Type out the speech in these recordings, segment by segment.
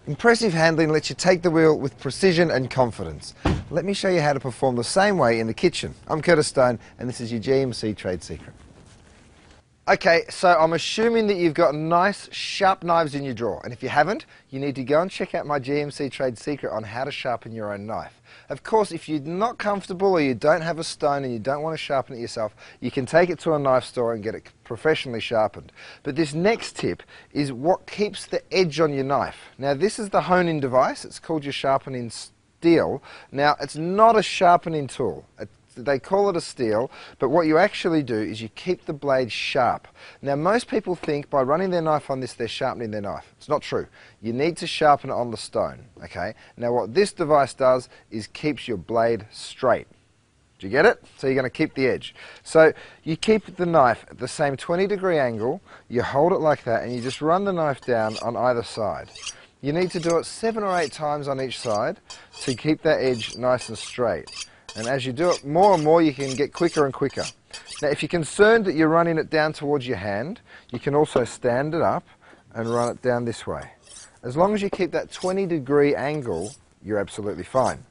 Impressive handling lets you take the wheel with precision and confidence. Let me show you how to perform the same way in the kitchen. I'm Curtis Stone, and this is your GMC Trade Secret. Okay, so I'm assuming that you've got nice, sharp knives in your drawer, and if you haven't, you need to go and check out my GMC Trade Secret on how to sharpen your own knife. Of course, if you're not comfortable or you don't have a stone and you don't want to sharpen it yourself, you can take it to a knife store and get it professionally sharpened. But this next tip is what keeps the edge on your knife. Now, this is the hone-in device. It's called your sharpening steel. Now, it's not a sharpening tool. They call it a steel, but what you actually do is you keep the blade sharp. Now, most people think by running their knife on this, they're sharpening their knife. It's not true. You need to sharpen it on the stone, okay? Now, what this device does is keeps your blade straight. Do you get it? So you're going to keep the edge. So you keep the knife at the same 20-degree angle, you hold it like that, and you just run the knife down on either side. You need to do it 7 or 8 times on each side to keep that edge nice and straight. And as you do it more and more, you can get quicker and quicker. Now, if you're concerned that you're running it down towards your hand, you can also stand it up and run it down this way. As long as you keep that 20-degree angle, you're absolutely fine.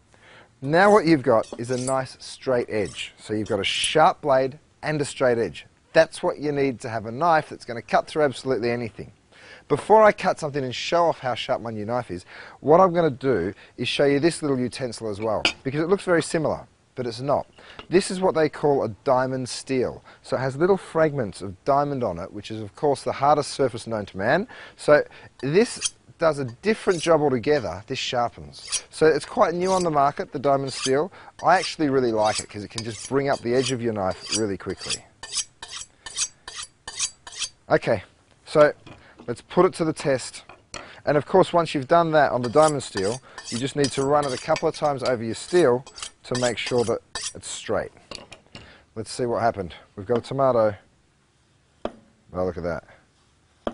Now what you've got is a nice straight edge. So you've got a sharp blade and a straight edge. That's what you need to have a knife that's going to cut through absolutely anything. Before I cut something and show off how sharp my new knife is, what I'm going to do is show you this little utensil as well, because it looks very similar, but it's not. This is what they call a diamond steel. So it has little fragments of diamond on it, which is of course the hardest surface known to man. So this does a different job altogether. This sharpens. So it's quite new on the market, the diamond steel. I actually really like it because it can just bring up the edge of your knife really quickly. Okay, so let's put it to the test. And of course, once you've done that on the diamond steel, you just need to run it a couple of times over your steel to make sure that it's straight. Let's see what happened. We've got a tomato. Oh, look at that.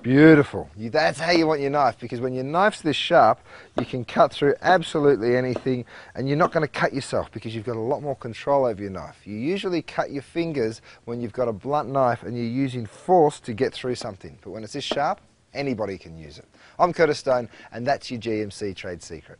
Beautiful. That's how you want your knife, because when your knife's this sharp, you can cut through absolutely anything, and you're not going to cut yourself because you've got a lot more control over your knife. You usually cut your fingers when you've got a blunt knife and you're using force to get through something. But when it's this sharp, anybody can use it. I'm Curtis Stone, and that's your GMC Trade Secret.